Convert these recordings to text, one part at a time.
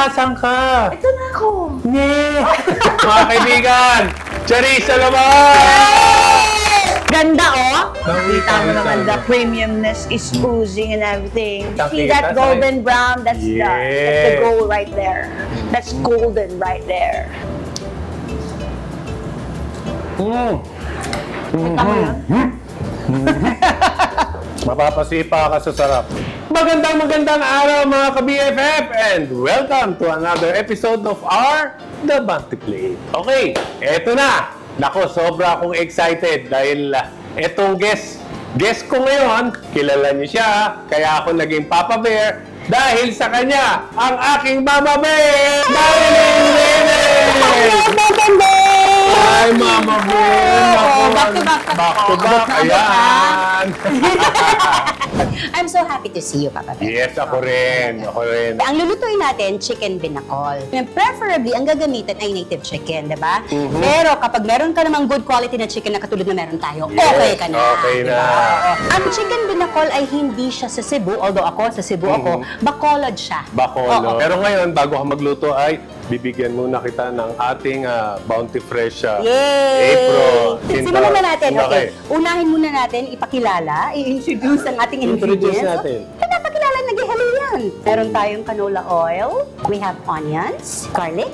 Asan ka? Ito na ako. Yeah! Mga kaibigan, Charis sa labas! Ganda, oh! Nakita Kita mo naman, the premiumness is oozing and everything. See that golden brown? That's the gold right there. That's golden right there. Kita mo yan? Mapapasipa ka sa sarap. Magandang araw mga ka-BFF and welcome to another episode of our The Bounty Plate. Okay, eto na. Nako, sobra akong excited dahil etong guest ko ngayon, kilala niyo siya, kaya ako naging Papa Bear dahil sa kanya, ang aking Mama Bear, Marilyn Reyes! Hi, Mama Bear! Back to back. Ayan! I'm so happy to see you, Papa Bear. Yes, ako rin. Ang lulutuin natin, chicken binakol. Preferably, ang gagamitin ay native chicken, di ba? Pero kapag meron ka namang good quality na chicken na katulad na meron tayo, okay ka na. Okay na. Ang chicken binakol ay hindi siya sa Cebu, although ako, sa Cebu ako, Bacolod siya. Bacolod. Oo. Pero ngayon, bago ka magluto ay bibigyan muna kita ng ating Bounty Fresh Yay! apron. Simulan na natin. Okay. Okay. Unahin muna natin, ipakilala, i-introduce ang ating Introduce ingredients. natin. Pinapakilala, nag-ihalo yan. Meron tayong canola oil, we have onions, garlic,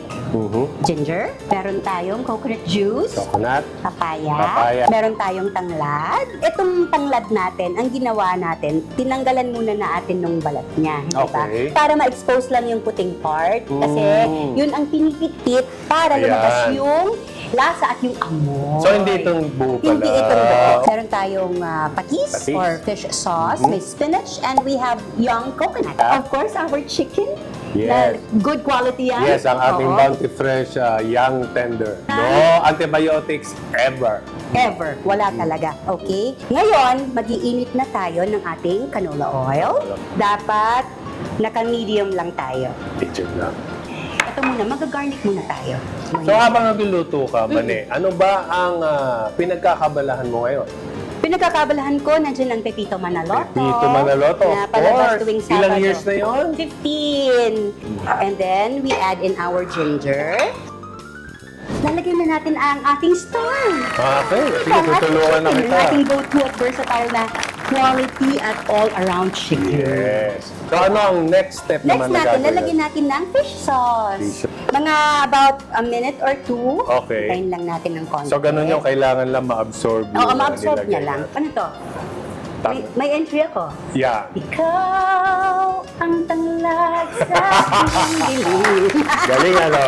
ginger, meron tayong coconut juice, Coconut. papaya, meron tayong tanglad. Itong tanglad natin, ang ginawa natin, tinanggalan muna natin nung balat niya, di ba? Okay. Para ma-expose lang yung puting part, kasi yun ang pinipitit para Ayan. lumabas yung lasa at yung amoy. So, hindi itong buo pala. Hindi itong buo. Meron tayong patis Patis. or fish sauce, may spinach, and we have young coconut. Of course, our chicken. Yes. Na good quality yan. Yes, ang ating Oo. Bounty Fresh young tender. No antibiotics ever. Ever. Wala talaga. Okay? Ngayon, mag-iinit na tayo ng ating canola oil. Dapat naka-medium lang tayo. Teacher lang. Ito muna, mag-garnic muna tayo. So, habang nagluluto ka, Mane, ano ba ang pinagkakabalahan mo ngayon? Pinagkakabalahan ko, nandiyan ang Pepito Manaloto. Pepito Manaloto, Na of palabas course. tuwing Ilang Sabado. years na yun? 15. And then, we add in our ginger. Lalagyan na natin ang ating star. Okay, sige, Ang ating tutulungan na chicken, kita. Ang ating go-to at versatile na quality at all-around chicken. Yes. So, ano ang next step Next naman na natin, gagawin? lalagyan natin ng fish sauce. Fish sauce. Mga about a minute or two. Okay. Hintayin lang natin ng konti. So, ganun yung kailangan lang ma-absorb. Oo, yung, ma-absorb nilagay niya lang. Ano to? Tama. May entry ako. Yeah. Ikaw ang tanglad sa aking dilim. Galing, ano?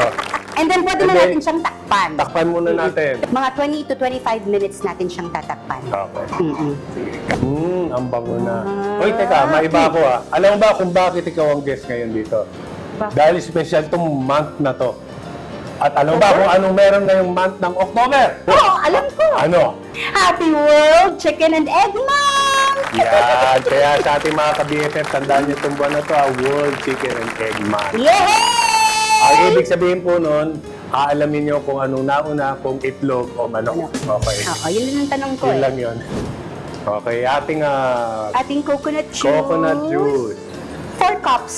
And then, pwede na Okay. natin siyang takpan. Takpan muna natin. Mga 20 to 25 minutes natin siyang tatakpan. Okay. Mm-mm. Ang bango na. Uy, teka, maiba ako Alam mo ba kung bakit ikaw ang guest ngayon dito? Bakit? Dahil special tong month na to. At alam ba kung anong meron ngayong month ng October? Oo, alam ko. Ano? Happy World Chicken and Egg Month! Yan. Kaya sa ating mga ka-BFF, tandaan niyo itong buwan na to, World Chicken and Egg Month. Yay! Ang ibig sabihin po nun, aalamin niyo kung anong nauna, kung itlog o manok. Okay. Oo, yun din ang tanong ko. Yun lang yun. Okay, ating Ating coconut juice. coconut juice. 4 cups.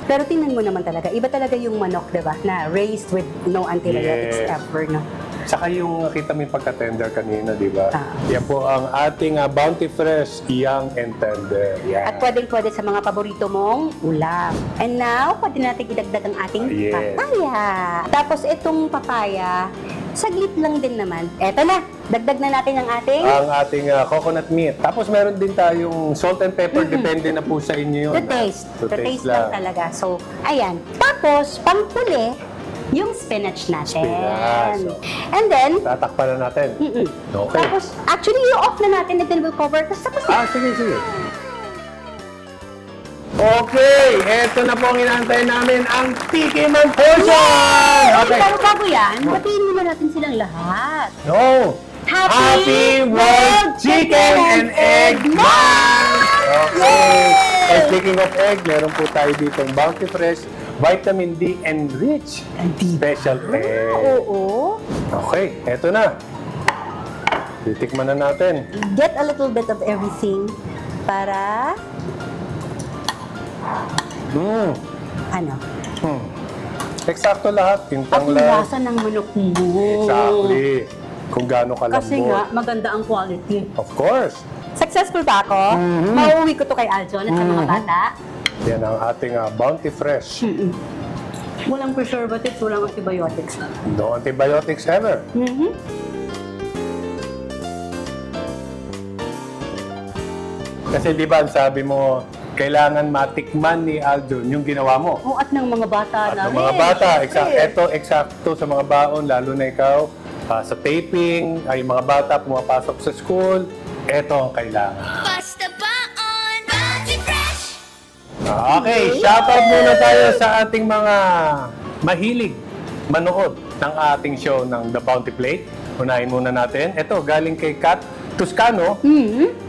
Pero tingnan mo naman talaga, iba talaga yung manok, di ba? Na raised with no antibiotics Yes. ever, no? Saka yung kita mo yung pagka-tender kanina, di ba? Ah. Yan po ang ating Bounty Fresh Young and Tender. Yan. At pwedeng-pwede sa mga paborito mong ulam. And now, pwede natin idagdag ang ating Yes. papaya. Tapos itong papaya, saglit lang din naman. Eto na, dagdag na natin ang ating Ang ating coconut meat. Tapos meron din tayong salt and pepper. Depende na po sa inyo yun. the taste. To The taste lang talaga. So, ayan. Tapos, pangpuli, yung spinach natin. Spinach. And then, Tatakpan na natin. Okay. tapos, actually, i-off na natin and then we'll cover. Tapos, Sige, sige. Okay, eto na po ang inaantay namin, ang Tikiman portion! Okay. Pero bago yan, batiin muna natin silang lahat. No! Happy World Chicken and Egg Month! Okay. And speaking of egg, meron po tayo dito ang Bounty Fresh Vitamin D Enrich Special Egg. Oo. Okay, eto na. Titikman na natin. Get a little bit of everything para, ano, Eksakto lahat. At Tintang yung lang. lasa ng manok mo. Exactly. Kung gaano kalambot. Kasi nga, maganda ang quality. Of course. Successful ba ako? Mauuwi ko to kay Aljon at sa mga bata. Yan ang ating Bounty Fresh. Walang preservatives, walang antibiotics. No antibiotics ever. Kasi di ba, sabi mo, kailangan matikman ni Aljon yung ginawa mo. O at ng mga bata At na ng mga bata, eto eksakto sa mga baon, lalo na ikaw, sa taping, ay mga bata pumapasok sa school, eto ang kailangan. Basta baon, Bounty Fresh! Okay, shoutout muna tayo sa ating mga mahilig manood ng ating show ng The Bounty Plate. Unahin muna natin. Ito, galing kay Kat Toscano.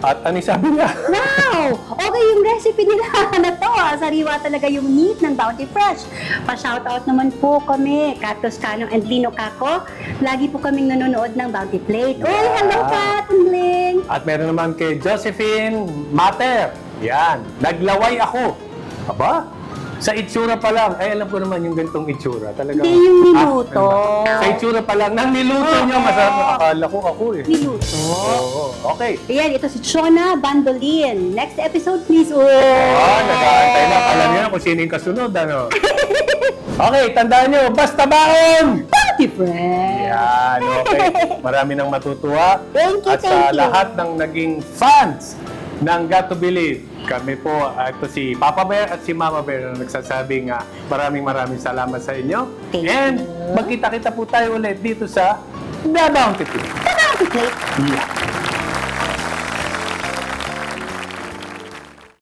At ano sabi niya? Wow! Okay yung recipe nila na to. Sariwa talaga yung meat ng Bounty Fresh. Pa-shoutout naman po kami, Kat Toscano and Lino Kako. Lagi po kaming nanonood ng Bounty Plate. Oy, hello Kat and Bling! At meron naman kay Josephine Mater. Yan, naglaway ako. Aba, sa itsura pa lang, ay alam ko naman yung ganitong itsura. Talagang, Hindi yung niluto. Sa itsura pa lang, nang niluto niya, masarap. Akala ko ako eh. Niluto. Oo, okay. Ayan, ito si Chona Bandolin. Next episode, please. Oh! Nag-aantay na. Alam niyo na kung sino yung kasunod, ano? Okay, tandaan niyo, basta baon! Bounty Fresh! Yan, okay. Marami nang matutuwa. Thank you, At sa thank you. lahat ng naging fans ng Got to Believe, kami po, ito si Papa Bear at si Mama Bear na nagsasabing maraming salamat sa inyo. Thank And you. magkita-kita po tayo ulit dito sa The Bounty Plate. Bounty Plate! Yeah.